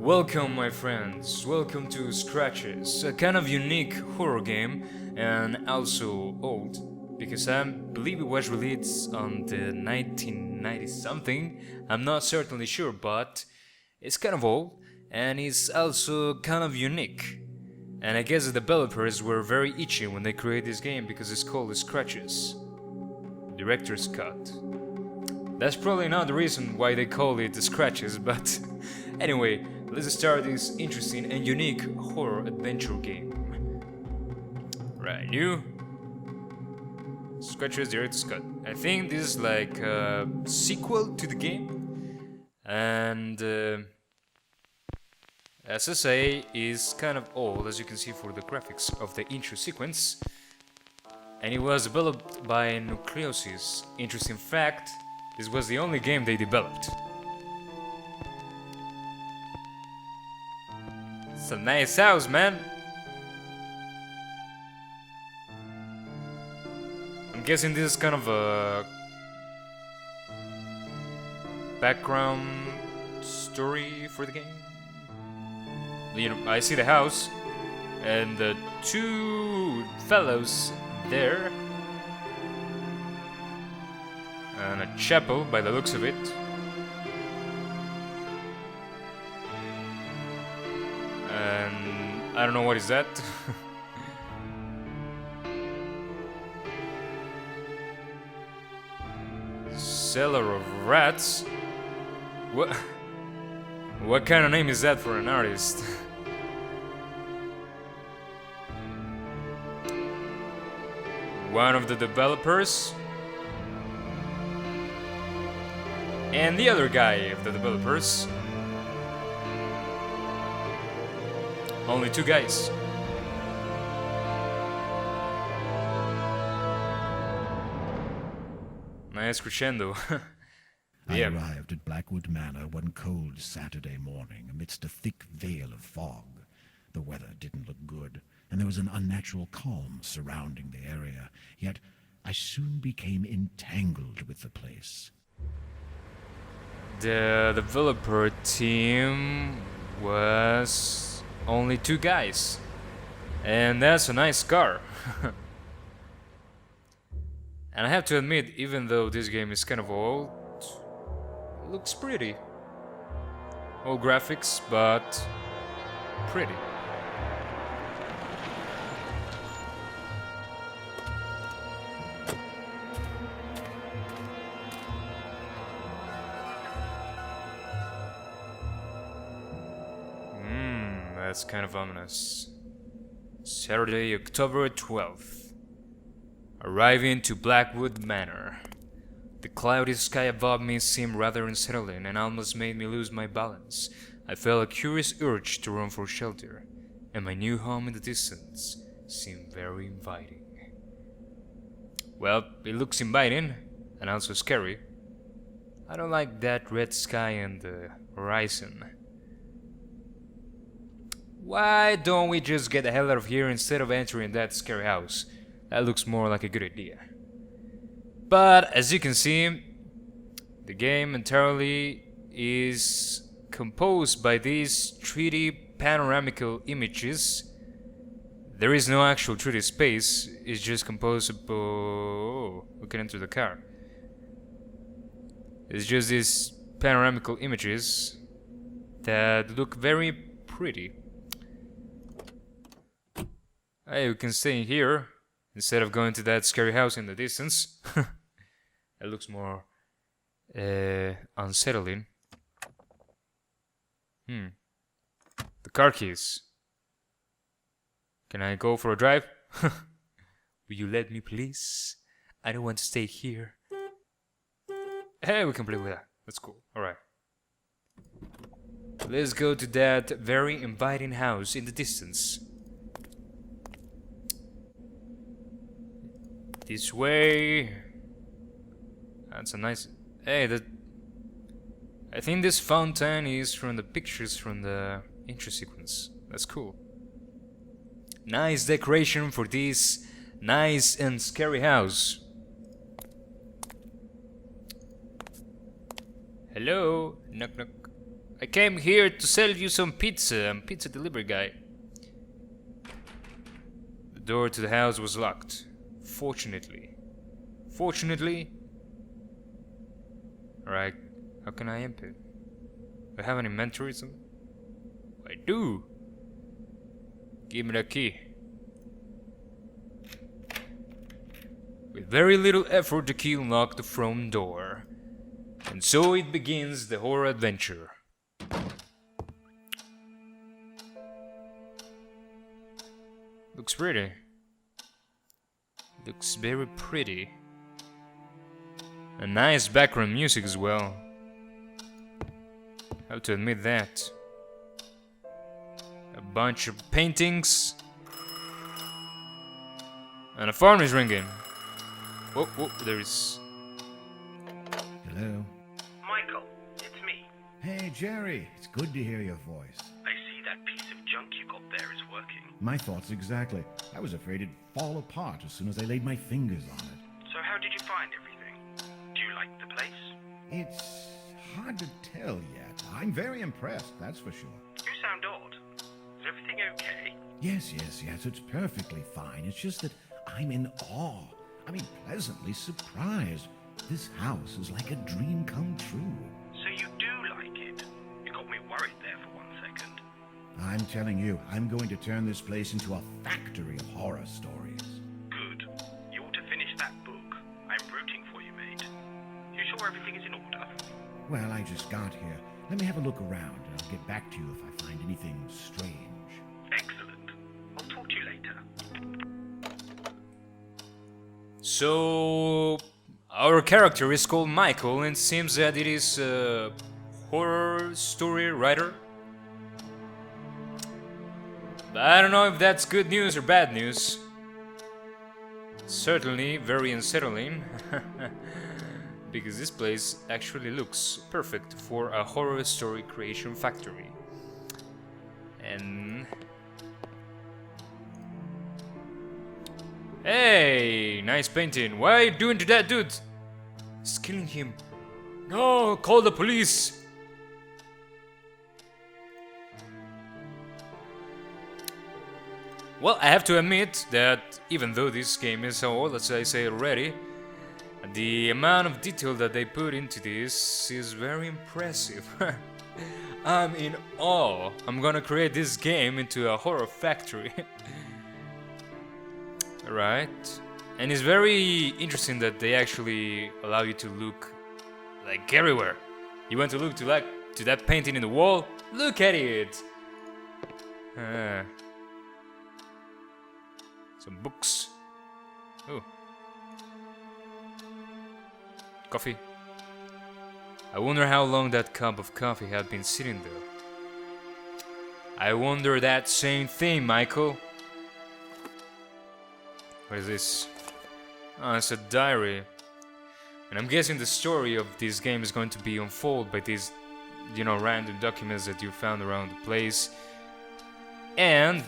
Welcome, my friends. Welcome to Scratches, a kind of unique horror game and also old, because I believe it was released on the 1990 something. I'm not certainly sure, but it's kind of old and it's also kind of unique. And I guess the developers were very itchy when they created this game because it's called Scratches, Director's Cut. That's probably not the reason why they call it Scratches, but anyway, let's start this interesting and unique horror adventure game. Right, new Scratches Director's Cut. I think this is like a sequel to the game, and as I say, is kind of old, as you can see for the graphics of the intro sequence, and it was developed by Nucleosys. Interesting fact, this was the only game they developed. It's a nice house, man. I'm guessing this is kind of a background story for the game. You know, I see the house and the two fellows there, and a chapel by the looks of it. And I don't know what is that. Cellar of Rats? What kind of name is that for an artist? One of the developers and the other guy of the developers. Only two guys. Nice crescendo. I arrived at Blackwood Manor one cold Saturday morning amidst a thick veil of fog. The weather didn't look good, and there was an unnatural calm surrounding the area, yet I soon became entangled with the place. The developer team was only two guys, and that's a nice car. And I have to admit, even though this game is kind of old, it looks pretty. Old graphics, but pretty. That's kind of ominous. Saturday, October 12th. Arriving to Blackwood Manor. The cloudy sky above me seemed rather unsettling and almost made me lose my balance. I felt a curious urge to run for shelter, and my new home in the distance seemed very inviting. Well, it looks inviting, and also scary. I don't like that red sky and the horizon. Why don't we just get the hell out of here instead of entering that scary house? That looks more like a good idea. But as you can see, the game entirely is composed by these 3D panoramical images. There is no actual 3D space, it's just composed of... Oh, we can enter the car. It's just these panoramical images that look very pretty. Hey, we can stay here instead of going to that scary house in the distance. It looks more unsettling. The car keys. Can I go for a drive? Will you let me, please? I don't want to stay here. Hey, we can play with that. That's cool. Alright. Let's go to that very inviting house in the distance. This way. That's a nice... Hey, I think this fountain is from the pictures from the intro sequence. That's cool. Nice decoration for this nice and scary house. Hello? Knock knock. I came here to sell you some pizza. I'm pizza delivery guy. The door to the house was locked. Fortunately. Alright, how can I enter? Do I have an inventory? I do. Give me the key. With very little effort, the key unlocked the front door. And so it begins the horror adventure. Looks pretty. Looks very pretty. A nice background music as well. I have to admit that. A bunch of paintings. And a phone is ringing. Whoa, there is... Hello? Michael, it's me. Hey, Jerry. It's good to hear your voice. I see that piece of junk you got there is working. My thoughts exactly. I was afraid it'd fall apart as soon as I laid my fingers on it. So how did you find everything? Do you like the place? It's hard to tell yet. I'm very impressed, that's for sure. You sound odd. Is everything okay? Yes, it's perfectly fine. It's just that I'm in awe. I mean, pleasantly surprised. This house is like a dream come true. So you do like it? You got me worried there for 1 second. I'm telling you, I'm going to turn this place into a factory of horror stories. Good. You ought to finish that book. I'm rooting for you, mate. You sure everything is in order? Well, I just got here. Let me have a look around, and I'll get back to you if I find anything strange. Excellent. I'll talk to you later. So... our character is called Michael, and it seems that it is a horror story writer. But I don't know if that's good news or bad news. Certainly very unsettling. Because this place actually looks perfect for a horror story creation factory. And... hey, nice painting. What are you doing to that dude? He's killing him. No, call the police. Well, I have to admit that even though this game is so old, as I say already, the amount of detail that they put into this is very impressive. I'm in awe. I'm gonna create this game into a horror factory. Right, and it's very interesting that they actually allow you to look like everywhere. You want to look to that painting in the wall? Look at it. Some books. Oh, coffee. I wonder how long that cup of coffee had been sitting there. I wonder that same thing, Michael. What is this? Oh, it's a diary. And I'm guessing the story of this game is going to be unfolded by these, random documents that you found around the place. And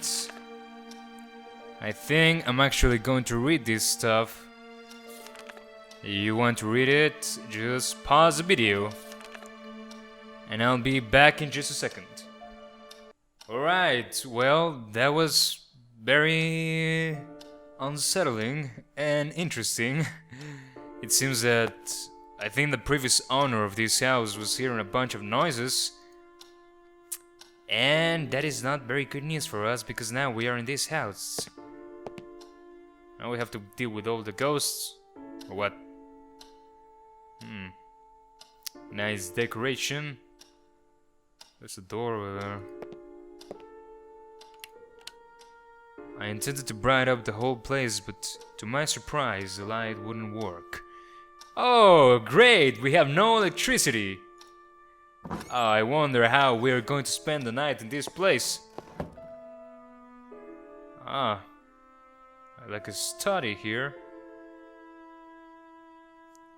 I think I'm actually going to read this stuff. You want to read it? Just pause the video. And I'll be back in just a second. Alright, well, that was very unsettling and interesting. It seems that I think the previous owner of this house was hearing a bunch of noises, and that is not very good news for us because now we are in this house. Now we have to deal with all the ghosts, or what? Nice decoration. There's a door over there. I intended to brighten up the whole place, but to my surprise, the light wouldn't work. Oh, great! We have no electricity! Oh, I wonder how we're going to spend the night in this place. Ah, like a study here.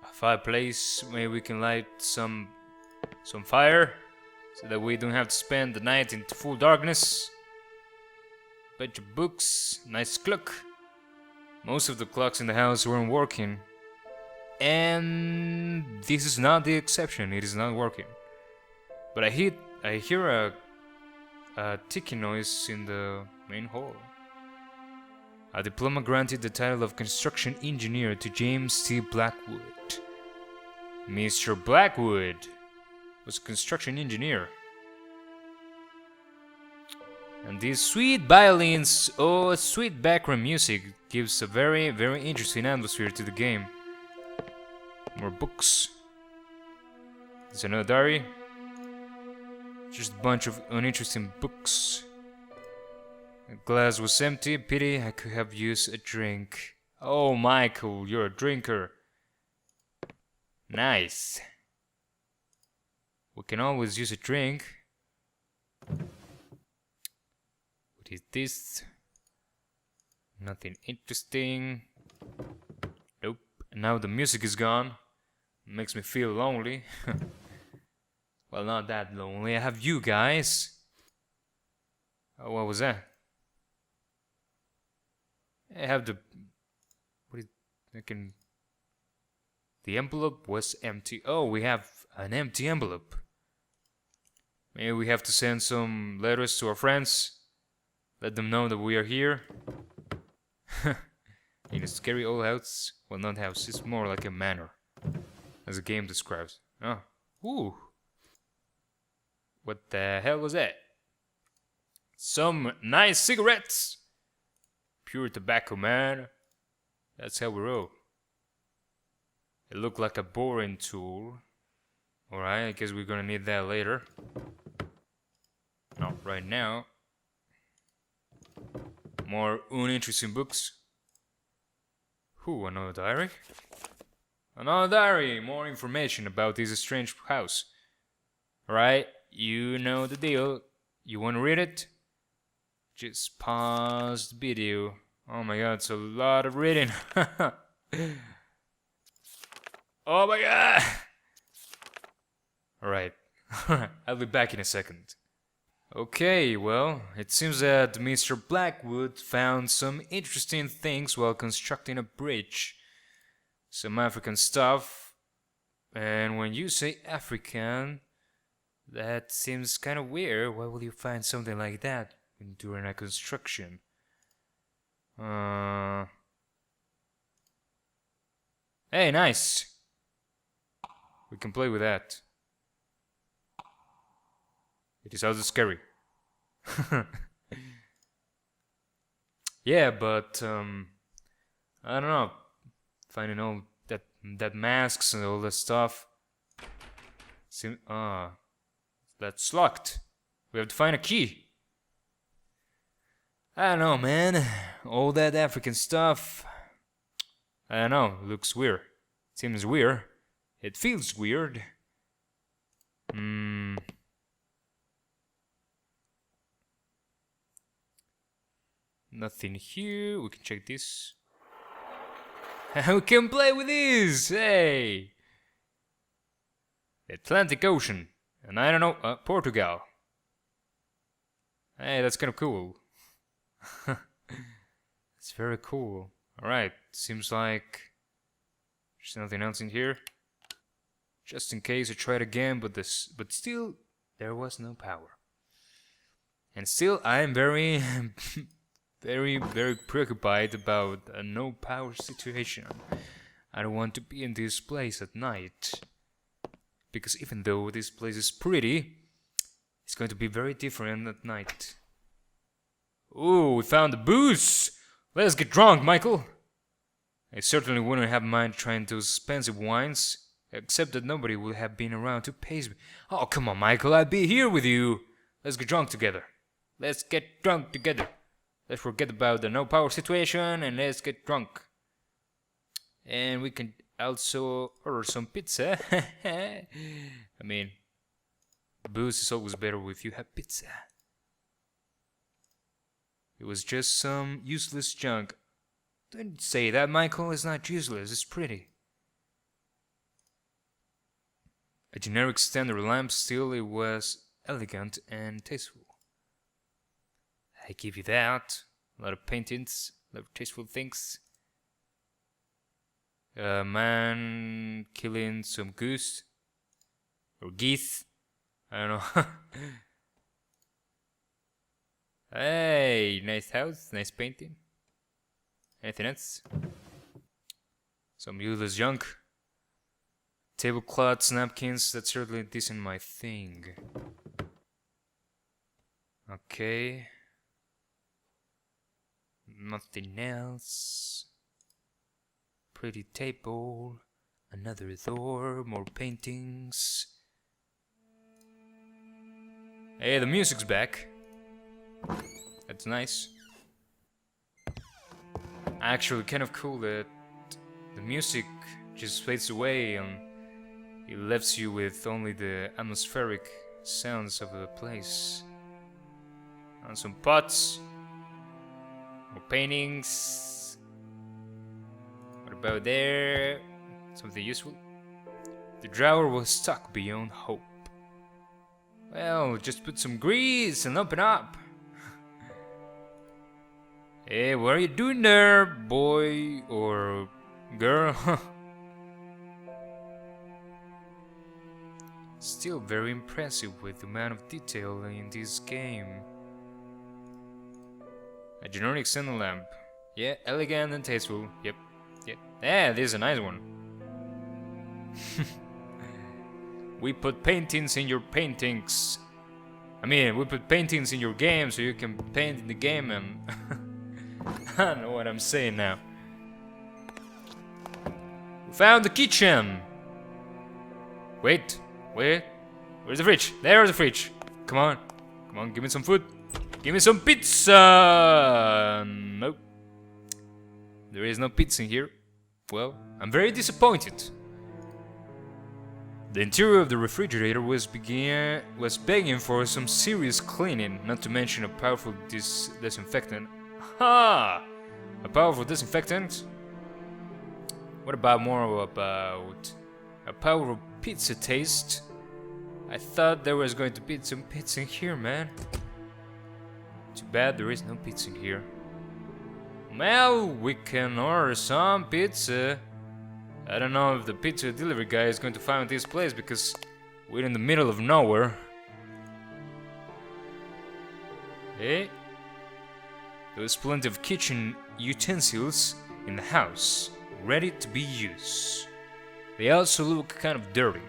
A fireplace, maybe we can light some fire, so that we don't have to spend the night in full darkness. Bunch of books, nice clock. Most of the clocks in the house weren't working. And this is not the exception, it is not working. But I I hear a ticking noise in the main hall. A diploma granted the title of construction engineer to James T. Blackwood. Mr. Blackwood was a construction engineer. And these sweet violins, oh, sweet background music gives a very, very interesting atmosphere to the game. More books. There's another diary. Just a bunch of uninteresting books. The glass was empty. Pity I could have used a drink. Oh, Michael, you're a drinker. Nice. We can always use a drink. What is this? Nothing interesting. Nope. Now the music is gone. Makes me feel lonely. Well, not that lonely. I have you guys. Oh, what was that? I have the... What is... I can... The envelope was empty. Oh, we have an empty envelope. Maybe we have to send some letters to our friends. Let them know that we are here. In a scary old house. Well, not house. It's more like a manor. As the game describes. Oh. Ooh. What the hell was that? Some nice cigarettes. Pure tobacco, man. That's how we roll. It looked like a boring tool. Alright, I guess we're gonna need that later. Not right now. More uninteresting books. Ooh, another diary. Another diary! More information about this strange house. Alright, you know the deal. You wanna read it? Just pause the video. Oh my god, it's a lot of reading. Oh my god! Alright, I'll be back in a second. Okay, well, it seems that Mr. Blackwood found some interesting things while constructing a bridge. Some African stuff. And when you say African, that seems kind of weird. Why would you find something like that during a construction? Hey, nice! We can play with that. It is also scary. Yeah, but I don't know. Finding all that masks and all that stuff. That's locked. We have to find a key. I don't know, man. All that African stuff. I don't know. It looks weird. It seems weird. It feels weird. Nothing here. We can check this. We can play with this! Hey! The Atlantic Ocean. And I don't know, Portugal. Hey, that's kind of cool. It's very cool. Alright, seems like there's nothing else in here. Just in case I tried again, but still there was no power. And still I am very very preoccupied about a no power situation. I don't want to be in this place at night. Because even though this place is pretty, it's going to be very different at night. Ooh, we found the booze! Let's get drunk, Michael! I certainly wouldn't have minded trying those expensive wines, except that nobody would have been around to pay me. Oh, come on, Michael, I'll be here with you! Let's get drunk together. Let's get drunk together. Let's forget about the no power situation and let's get drunk. And we can also order some pizza. I mean, booze is always better if you have pizza. It was just some useless junk. Don't say that, Michael. It's not useless. It's pretty. A generic standard lamp, still it was elegant and tasteful. I give you that. A lot of paintings, a lot of tasteful things. A man killing some goose or geese. I don't know. Hey, nice house, nice painting. Anything else? Some useless junk. Tablecloths, napkins, that's certainly decent my thing. Okay. Nothing else. Pretty table. Another door, more paintings. Hey, the music's back. That's nice. Actually, kind of cool that the music just fades away and it leaves you with only the atmospheric sounds of the place. And some pots. More paintings. What about there? Something useful? The drawer was stuck beyond hope. Well, just put some grease and open up. Hey, what are you doing there, boy or girl? Still very impressive with the amount of detail in this game. A generic center lamp. Yeah, elegant and tasteful. Yep. Yeah, this is a nice one. We put paintings in your paintings. I mean, we put paintings in your game so you can paint in the game and... I don't know what I'm saying now. We found the kitchen! Wait. Where's the fridge? There's the fridge. Come on, give me some food. Give me some pizza! Nope. There is no pizza in here. Well, I'm very disappointed. The interior of the refrigerator was begging for some serious cleaning, not to mention a powerful disinfectant. Ha! A powerful disinfectant? What about more about a powerful pizza taste? I thought there was going to be some pizza in here, man. Too bad there is no pizza in here. Well, we can order some pizza. I don't know if the pizza delivery guy is going to find this place because we're in the middle of nowhere. Hey, there's plenty of kitchen utensils in the house, ready to be used. They also look kind of dirty.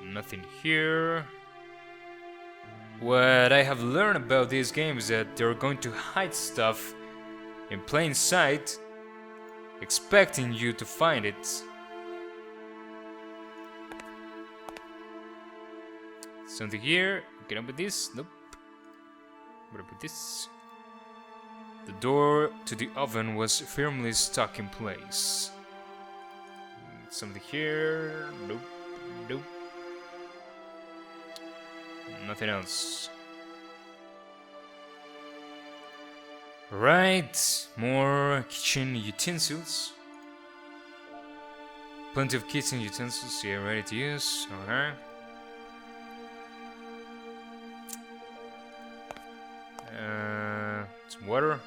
Nothing here. What I have learned about this game is that they're going to hide stuff in plain sight, expecting you to find it. Something here. Can I open this? Nope. What about this? The door to the oven was firmly stuck in place. Something here. Nope. Nothing else. Right, more kitchen utensils. Plenty of kitchen utensils here ready to use. Alright. Some water.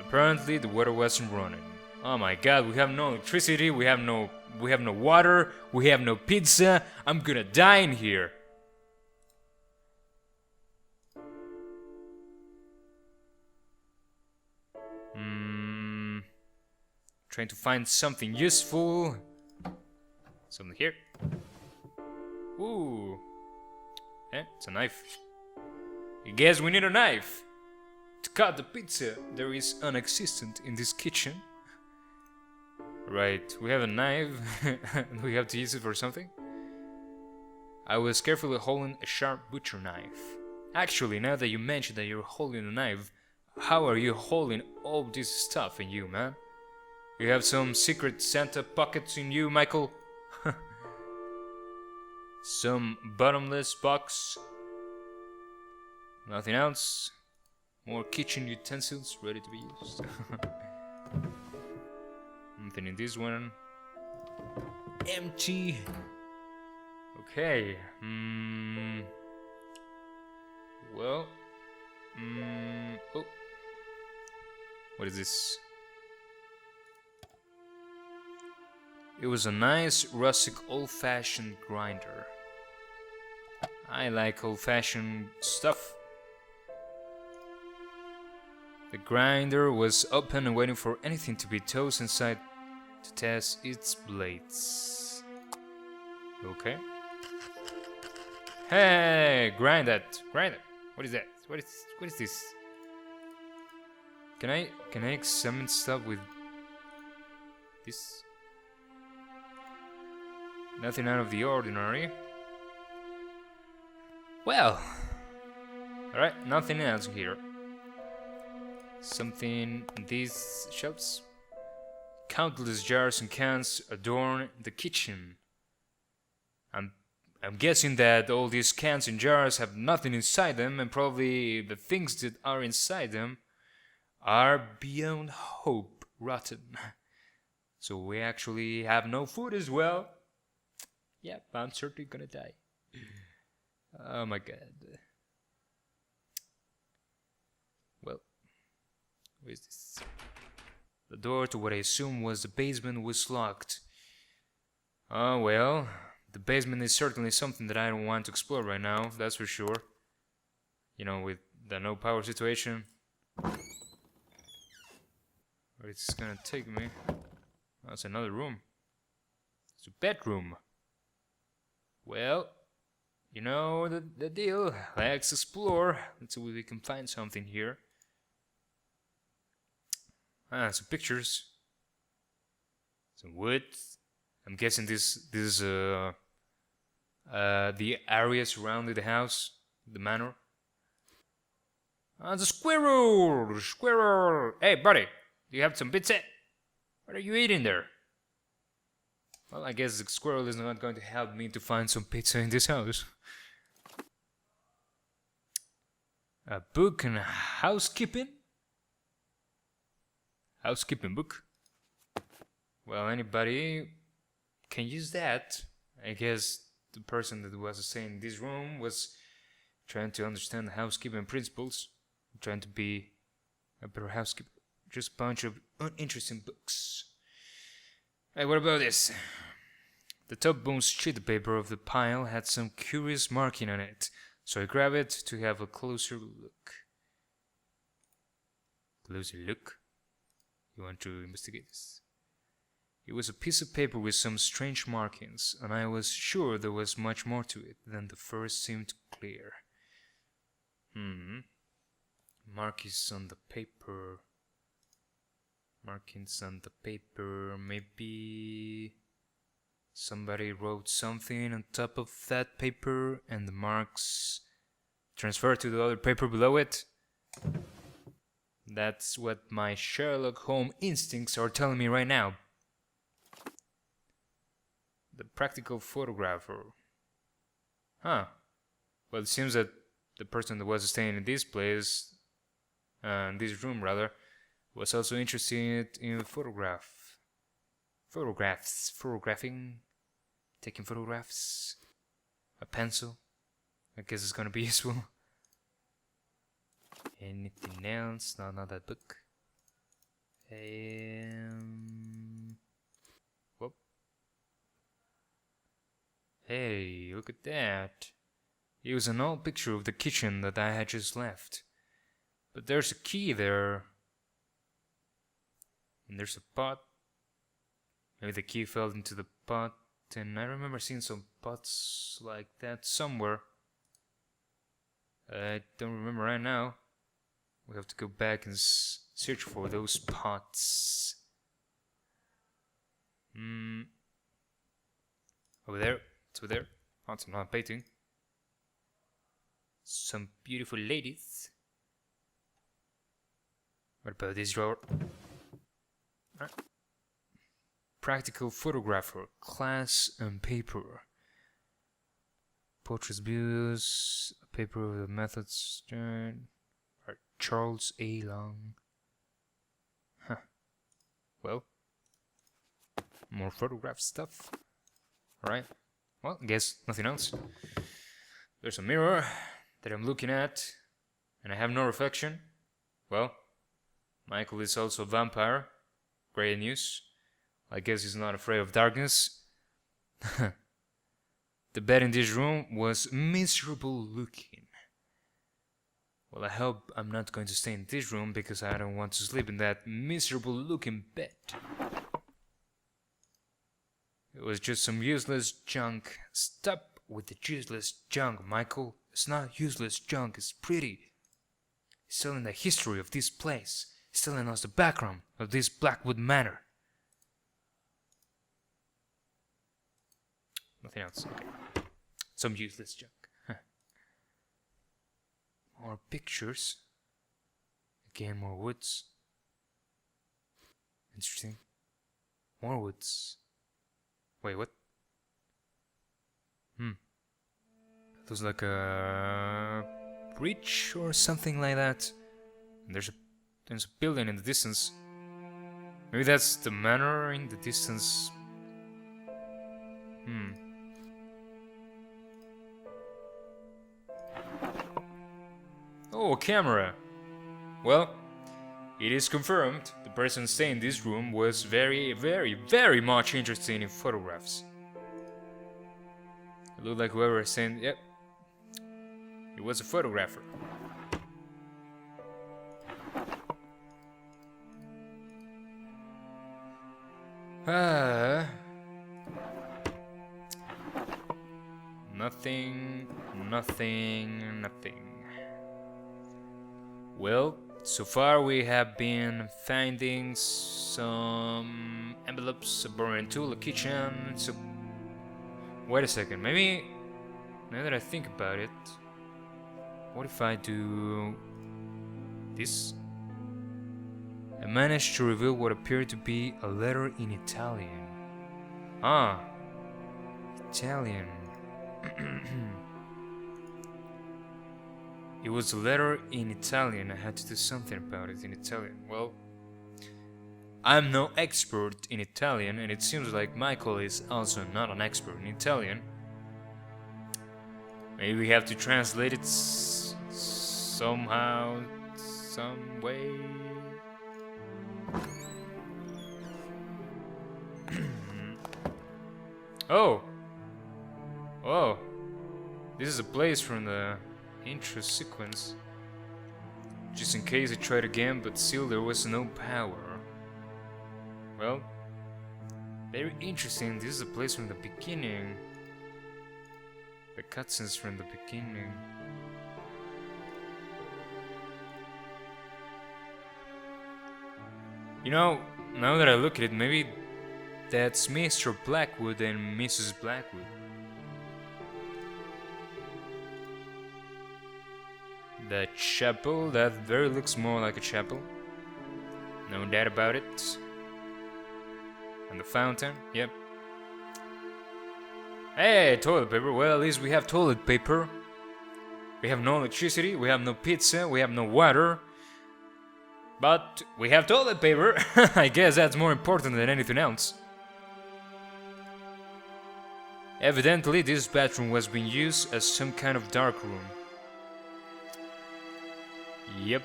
Apparently the water wasn't running. Oh my god, we have no electricity, we have no water, we have no pizza. I'm gonna die in here. Trying to find something useful. Something here. Ooh. Eh, it's a knife. I guess we need a knife to cut the pizza. There is non-existent in this kitchen. Right, we have a knife. We have to use it for something. I was carefully holding a sharp butcher knife. Actually, now that you mentioned that you're holding a knife, how are you holding all this stuff in you, man? You have some secret Santa pockets in you, Michael? Some bottomless box? Nothing else? More kitchen utensils ready to be used? Nothing in this one. Empty. Okay. Well. Oh. What is this? It was a nice, rustic, old-fashioned grinder. I like old-fashioned stuff. The grinder was open and waiting for anything to be tossed inside to test its blades. Okay. Hey, grind that. Grind it. What is that? What is this? Can I examine stuff with this? Nothing out of the ordinary. Well, alright, nothing else here. Something in these shelves. Countless jars and cans adorn the kitchen. I'm guessing that all these cans and jars have nothing inside them, and probably the things that are inside them are beyond hope rotten. So we actually have no food as well. Yep, I'm certainly gonna die. Oh my god. Well, what is this? The door to what I assume was the basement was locked. Oh well, the basement is certainly something that I don't want to explore right now, that's for sure. You know, with the no power situation. Where it's gonna take me? That's another room. It's a bedroom. Well, you know the deal. Let's explore. Let's see if we can find something here. Some pictures. Some wood. I'm guessing this is the area surrounding the house, the manor. The squirrel! Squirrel! Hey, buddy, do you have some pizza? What are you eating there? Well, I guess the squirrel is not going to help me to find some pizza in this house. A book on housekeeping? Housekeeping book? Well, anybody can use that. I guess the person that was staying in this room was trying to understand the housekeeping principles, trying to be a better housekeeper. Just a bunch of uninteresting books. Hey, what about this? The topmost sheet of paper of the pile had some curious marking on it, so I grabbed it to have a closer look. Closer look? You want to investigate this? It was a piece of paper with some strange markings, and I was sure there was much more to it than the first seemed clear. Markings on the paper. Markings on the paper. Maybe somebody wrote something on top of that paper and the marks transferred to the other paper below it. That's what my Sherlock Holmes instincts are telling me right now. The practical photographer. Huh. Well, it seems that the person that was staying in this place, this room rather, was also interested in photographing, taking photographs, a pencil. I guess it's gonna be useful. Anything else? No, not that book. Whoop. Hey, look at that. It was an old picture of the kitchen that I had just left. But there's a key there. And there's a pot. Maybe the key fell into the pot. And I remember seeing some pots like that somewhere. I don't remember right now. We have to go back and search for those pots. Over there. It's over there. Found some painting. Some beautiful ladies. What about this drawer? Practical photographer, class and paper. Portraits, views, a paper of the methods. Charles A. Long. Huh. Well, more photograph stuff. Alright. Well, I guess nothing else. There's a mirror that I'm looking at, and I have no reflection. Well, Michael is also a vampire. Great news. I guess he's not afraid of darkness. The bed in this room was miserable looking. Well, I hope I'm not going to stay in this room because I don't want to sleep in that miserable looking bed. It was just some useless junk. Stop with the useless junk, Michael. It's not useless junk, it's pretty. It's telling the history of this place. It's telling us the background of this Blackwood Manor. Nothing else. Okay. Some useless junk. More pictures. Again, more woods. Interesting. More woods. Wait, what? It was like a bridge or something like that. And there's a building in the distance. Maybe that's the manor in the distance. Oh, a camera. Well, it is confirmed the person staying in this room was very, very, very much interested in photographs. It looked like whoever was saying, yep, he was a photographer. Nothing. Well, so far we have been finding some envelopes, a burning tool, a kitchen, so... Wait a second, maybe... Now that I think about it... What if I do... this? I managed to reveal what appeared to be a letter in Italian. Ah... Italian... It was a letter in Italian. I had to do something about it in Italian. Well, I'm no expert in Italian, and it seems like Michael is also not an expert in Italian. Maybe we have to translate it somehow, some way. Oh! Oh! This is a place from the intro sequence. Just in case I tried again, but still there was no power. Well, very interesting. This is a place from the beginning. The cutscenes from the beginning. You know, now that I look at it, maybe that's Mr. Blackwood and Mrs. Blackwood. The chapel, that very looks more like a chapel. No doubt about it. And the fountain, yep. Hey, toilet paper. Well, at least we have toilet paper. We have no electricity, we have no pizza, we have no water. But we have toilet paper. I guess that's more important than anything else. Evidently, this bathroom was being used as some kind of dark room. Yep.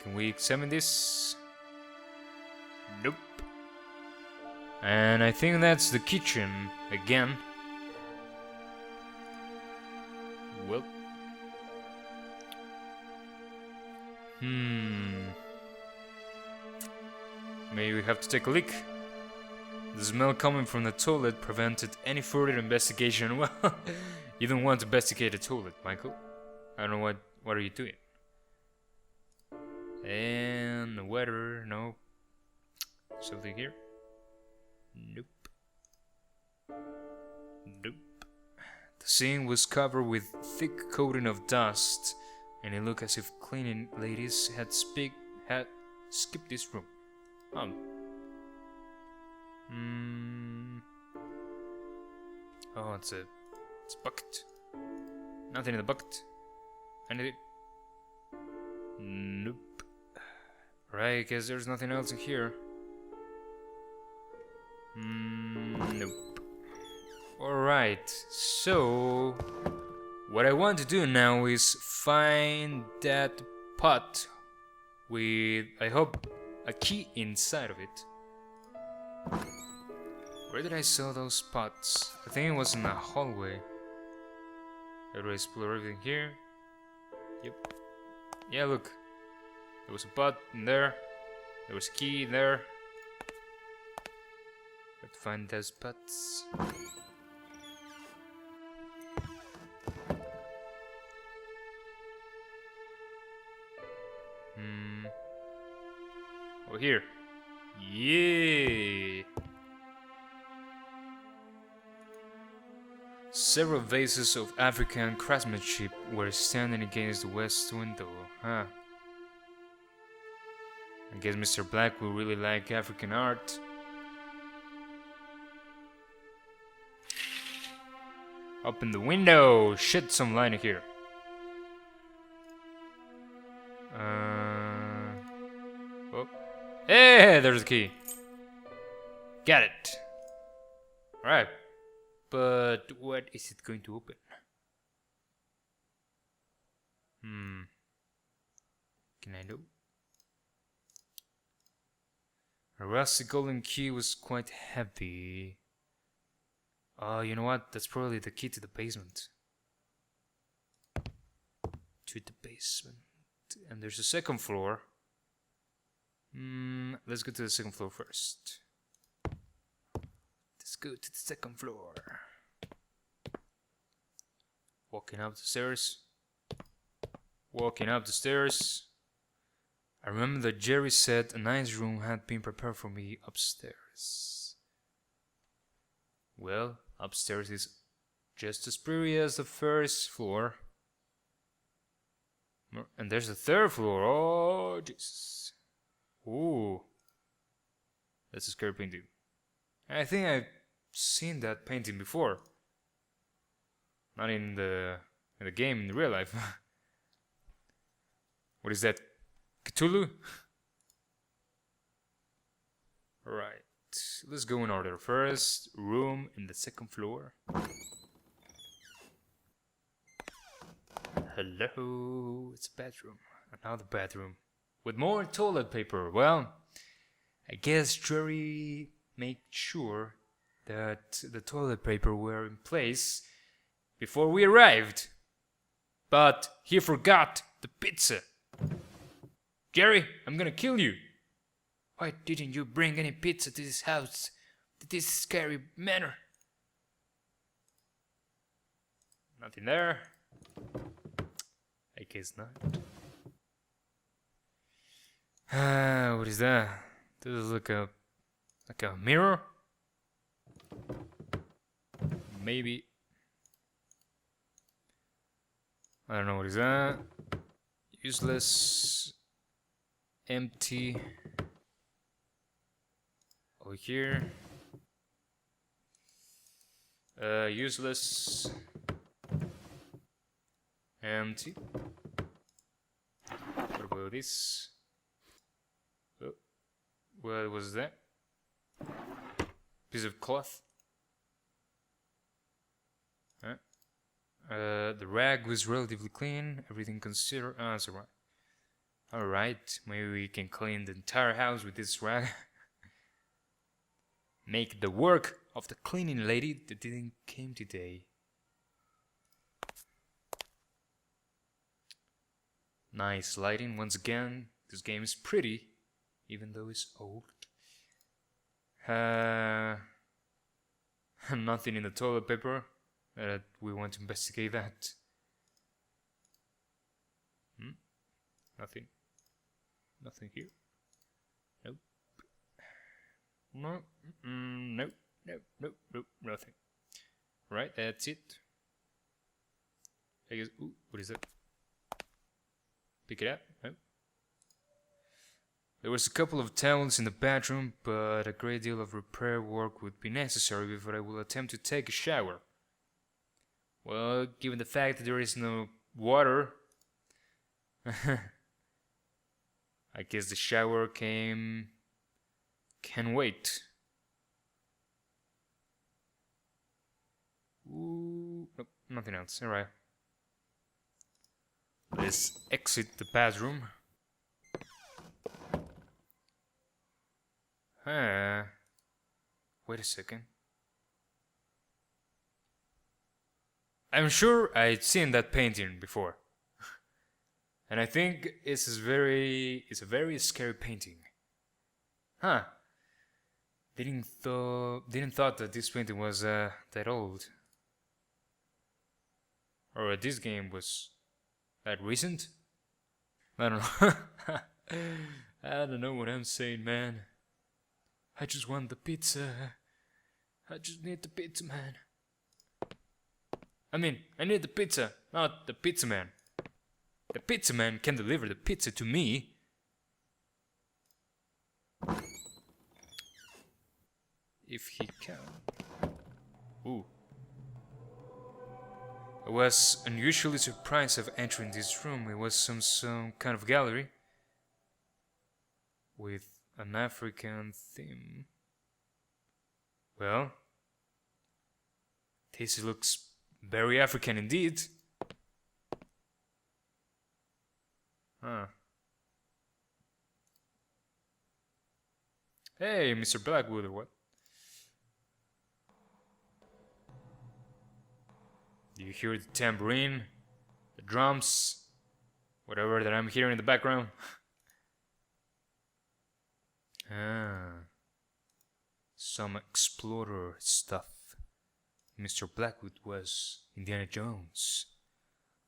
Can we examine this? Nope. And I think that's the kitchen again. Well. Maybe we have to take a look. The smell coming from the toilet prevented any further investigation. Well, you don't want to investigate a toilet, Michael. I don't know what are you doing? And the weather, no. Something here? Nope. Nope. The scene was covered with thick coating of dust, and it looked as if cleaning ladies had skipped this room. Oh, it's a bucket. Nothing in the bucket. Anything? Nope. Right, I guess there's nothing else in here. Nope. Alright, so what I want to do now is find that pot with, I hope a key inside of it. Where did I saw those pots? I think it was in a hallway. How do I explore everything here? Yep. Yeah, look. There was a pot in there. There was a key in there. Let's find those pots. Oh, here. Yeah. Several vases of African craftsmanship were standing against the west window, huh? I guess Mr. Black will really like African art. Open the window! Shed some light in here. Oh. Hey, there's the key. Got it. Alright. But what is it going to open? Can I know? A rusty golden key was quite heavy. Oh, you know what? That's probably the key to the basement. To the basement. And there's a second floor. Let's go to the second floor first. Let's go to the second floor. Walking up the stairs. Walking up the stairs. I remember that Jerry said a nice room had been prepared for me upstairs. Well, upstairs is just as pretty as the first floor. And there's the third floor. Oh, Jesus. Ooh. That's a scary painting. I think I've seen that painting before. Not in the game, in real life. What is that? Cthulhu? Alright. Let's go in order. First room in the second floor. Hello. It's a bedroom. Another bedroom. With more toilet paper. Well, I guess Jerry made sure that the toilet paper were in place before we arrived. But he forgot the pizza. Jerry, I'm gonna kill you. Why didn't you bring any pizza to this house, to this scary manor? Nothing there. I guess not. What is that? Does it look like a mirror? Maybe. I don't know, what is that? Useless. Empty. Over here. Useless. Empty. What about this? Oh, what was that? Piece of cloth. Huh? The rag was relatively clean. Everything considered. Ah, that's alright. Alright, maybe we can clean the entire house with this rag. Make the work of the cleaning lady that didn't came today. Nice lighting once again. This game is pretty, even though it's old. Nothing in the toilet paper. We want to investigate that. Nothing. Nothing here. Nope. No. Nope. Nope. Nothing. Right, that's it. I guess. Ooh, what is that? Pick it up. Nope. There was a couple of towels in the bathroom, but a great deal of repair work would be necessary before I will attempt to take a shower. Well, given the fact that there is no water, I guess the shower can wait. Ooh, nope, nothing else. Alright. Let's exit the bathroom. Wait a second. I'm sure I'd seen that painting before. And I think it's a very scary painting. Huh. Didn't thought that this painting was that old. Or this game was that recent? I don't know. I don't know what I'm saying, man. I just want the pizza. I just need the pizza, man. I mean, I need the pizza, not the pizza man. The pizza man can deliver the pizza to me. If he can. Ooh. I was unusually surprised of entering this room. It was some kind of gallery with an African theme. Well, this looks very African indeed. Huh. Hey, Mr. Blackwood, or what? Do you hear the tambourine, the drums, whatever that I'm hearing in the background? Some explorer stuff. Mr. Blackwood was Indiana Jones.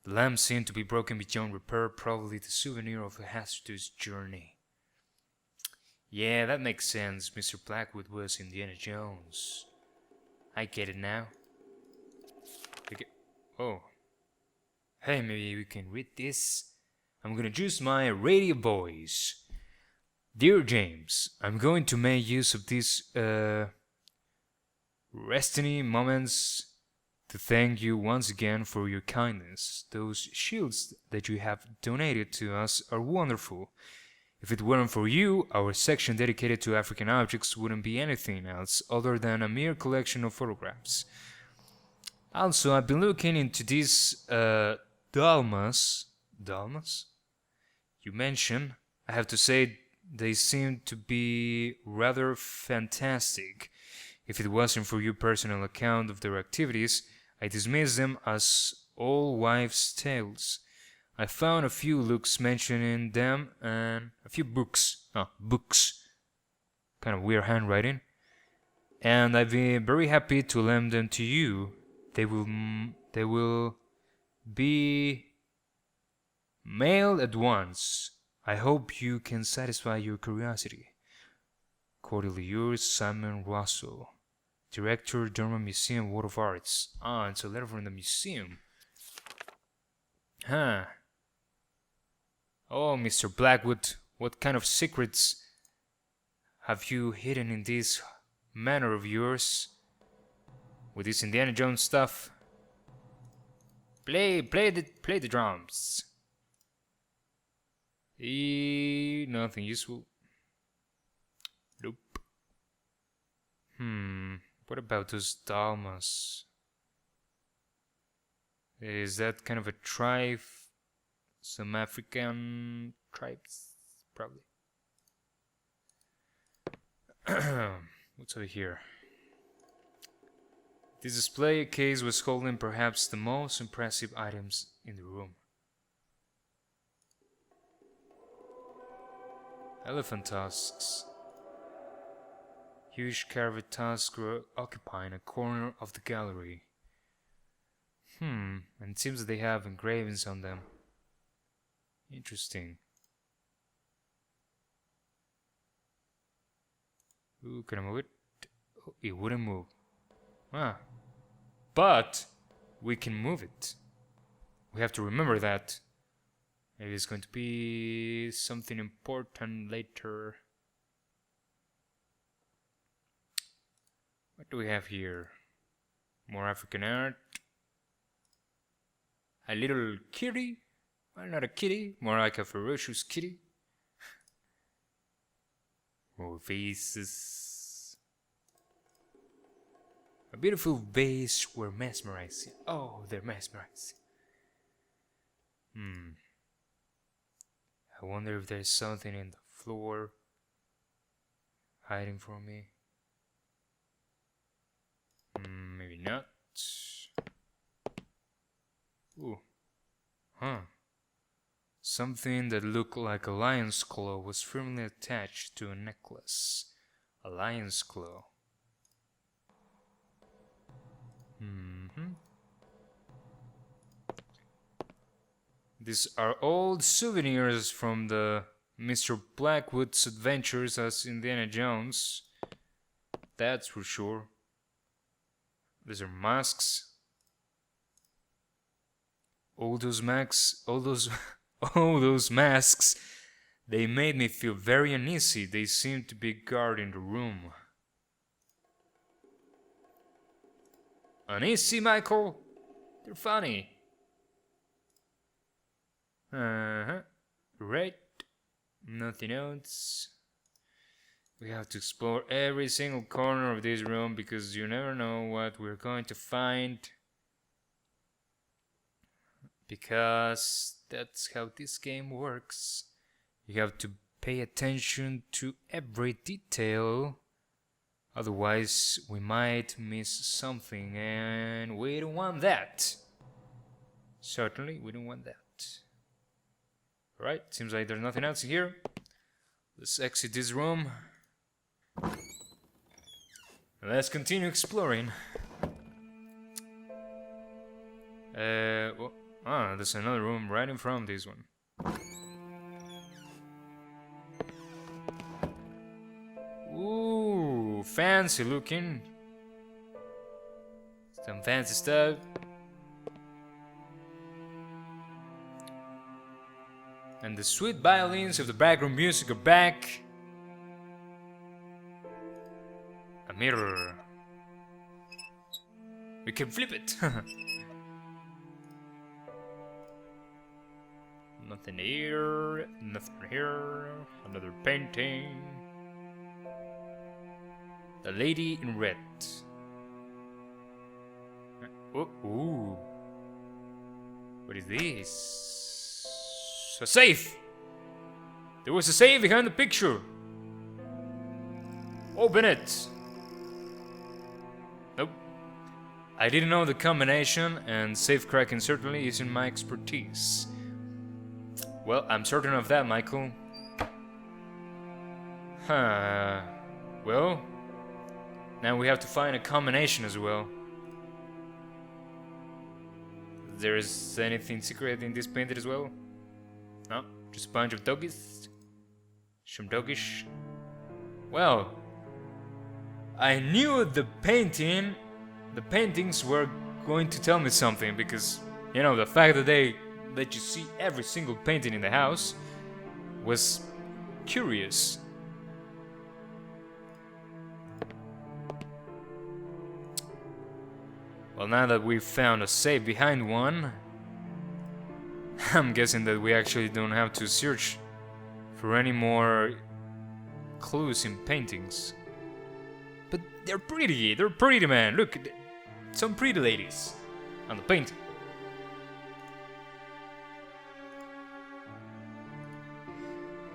The lamp seemed to be broken beyond repair, probably the souvenir of a hazardous journey. Yeah, that makes sense. Mr. Blackwood was Indiana Jones. I get it now. Oh. Hey, maybe we can read this. I'm gonna use my radio voice. Dear James, I'm going to make use of these resting moments to thank you once again for your kindness. Those shields that you have donated to us are wonderful. If it weren't for you, our section dedicated to African objects wouldn't be anything else other than a mere collection of photographs. Also, I've been looking into these dalmas you mentioned. I have to say they seem to be rather fantastic. If it wasn't for your personal account of their activities, I dismiss them as all wives' tales. I found a few looks mentioning them and a few books. Kind of weird handwriting. And I'd be very happy to lend them to you. They will be mailed at once. I hope you can satisfy your curiosity. Cordially yours, Simon Russell, Director, Durham Museum, World of Arts. Ah, it's a letter from the museum. Huh. Oh, Mr. Blackwood, what kind of secrets have you hidden in this manor of yours? With this Indiana Jones stuff? Play the drums. Nothing useful. Nope. What about those Dalmas? Is that kind of a tribe? Some African tribes? Probably. What's over here? This display case was holding perhaps the most impressive items in the room. Elephant tusks. Huge carved tusks were occupying a corner of the gallery. And it seems that they have engravings on them. Interesting. Ooh, can I move it? Oh, it wouldn't move. But we can move it. We have to remember that. Maybe it's going to be something important later. What do we have here? More African art. A little kitty. Well, not a kitty, more like a ferocious kitty. More vases. A beautiful vase were mesmerizing. Oh, they're mesmerizing. I wonder if there's something in the floor. hiding from me. Maybe not. Ooh. Huh. Something that looked like a lion's claw was firmly attached to a necklace. A lion's claw. These are old souvenirs from the Mr. Blackwood's adventures as Indiana Jones. That's for sure. These are masks. All those masks, all those masks, they made me feel very uneasy. They seemed to be guarding the room. Uneasy, Michael? They're funny. Right. Nothing else. We have to explore every single corner of this room because you never know what we're going to find. Because that's how this game works. You have to pay attention to every detail. Otherwise, we might miss something, and we don't want that. Certainly, we don't want that. Alright, seems like there's nothing else here. Let's exit this room. Let's continue exploring. There's another room right in front of this one. Ooh, fancy looking. Some fancy stuff. And the sweet violins of the background music are back. A mirror. We can flip it. Nothing here, nothing here. Another painting. The Lady in Red. Oh, ooh. What is this? A safe! There was a safe behind the picture! Open it! Nope. I didn't know the combination, and safe cracking certainly isn't my expertise. Well, I'm certain of that, Michael. Well, now we have to find a combination as well. There is anything secret in this painting as well? No, just a bunch of doggies. Some doggish. Well, I knew the paintings were going to tell me something because, you know, the fact that they let you see every single painting in the house was curious. Well, now that we've found a safe behind one, I'm guessing that we actually don't have to search for any more clues in paintings. But they're pretty, man. Look, some pretty ladies on the painting.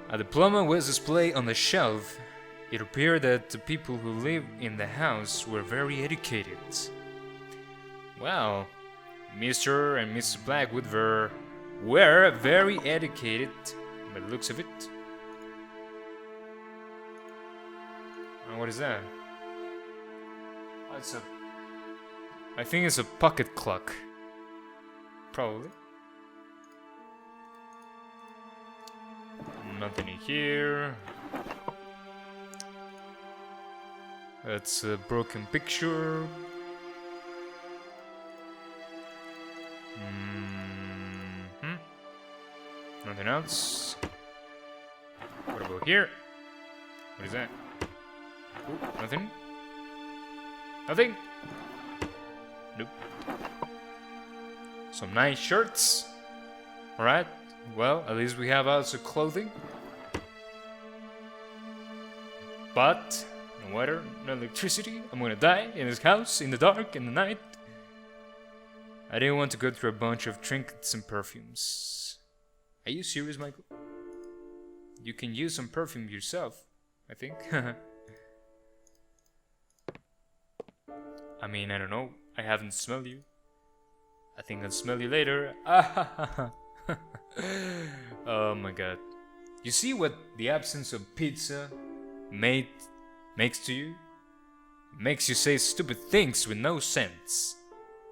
A diploma was displayed on the shelf. It appeared that the people who lived in the house were very educated. Well, Mr. and Mrs. Blackwood were very educated by the looks of it. What is that? Oh, I think it's a pocket clock. Probably. Nothing in here. That's a broken picture. Nothing else. What about here? What is that? Ooh, nothing. Nothing. Nope. Some nice shirts. Alright. Well, at least we have also clothing. But no water, no electricity. I'm gonna die in this house in the dark in the night. I didn't want to go through a bunch of trinkets and perfumes. Are you serious, Michael? You can use some perfume yourself, I think. I mean, I don't know. I haven't smelled you. I think I'll smell you later. Oh my god. You see what the absence of pizza makes to you? Makes you say stupid things with no sense.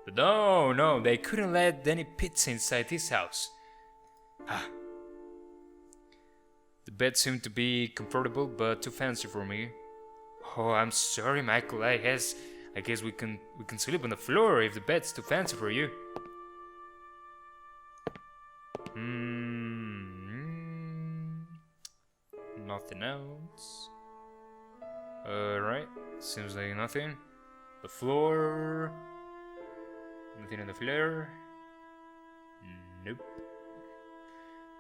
But no, they couldn't let any pizza inside this house. The bed seemed to be comfortable, but too fancy for me. Oh, I'm sorry, Michael. I guess we can sleep on the floor if the bed's too fancy for you. Nothing else. Alright, seems like nothing. The floor. Nothing on the floor. Nope.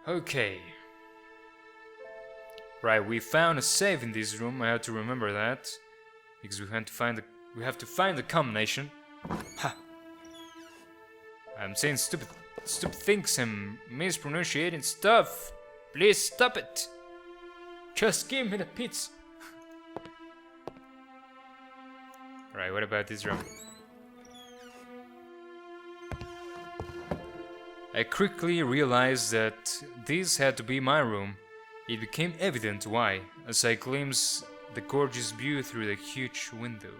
Okay. Right, we found a safe in this room. I have to remember that because we have to find the combination. Ha! I'm saying stupid things and mispronouncing stuff. Please stop it. Just give me the pizza. Right, what about this room? I quickly realized that this had to be my room. It became evident why, as I glimpsed the gorgeous view through the huge window.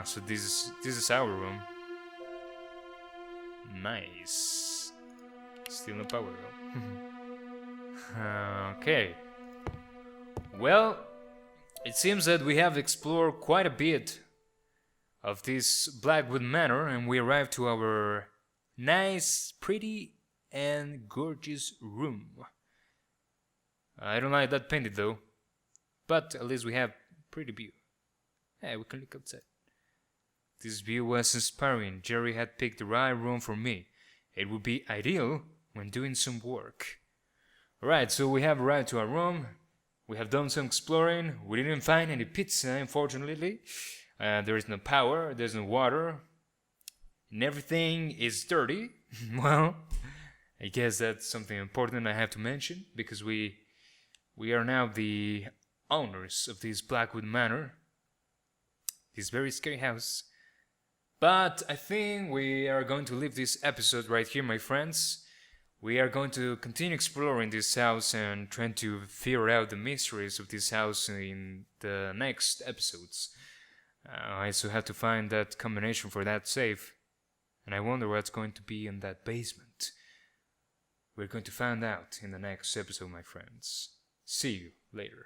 So this is our room. Nice. Still no power though. Okay. Well, it seems that we have explored quite a bit of this Blackwood Manor, and we arrived to our nice, pretty, and gorgeous room. I don't like that painted though, but at least we have pretty view. Hey, we can look outside. This view was inspiring. Jerry had picked the right room for me. It would be ideal when doing some work. Alright, so we have arrived to our room. We have done some exploring. We didn't find any pizza, unfortunately. There is no power, there's no water, and everything is dirty. Well, I guess that's something important I have to mention, because we are now the owners of this Blackwood Manor, this very scary house. But I think we are going to leave this episode right here, my friends. We are going to continue exploring this house and trying to figure out the mysteries of this house in the next episodes. I also have to find that combination for that safe, and I wonder what's going to be in that basement. We're going to find out in the next episode, my friends. See you later.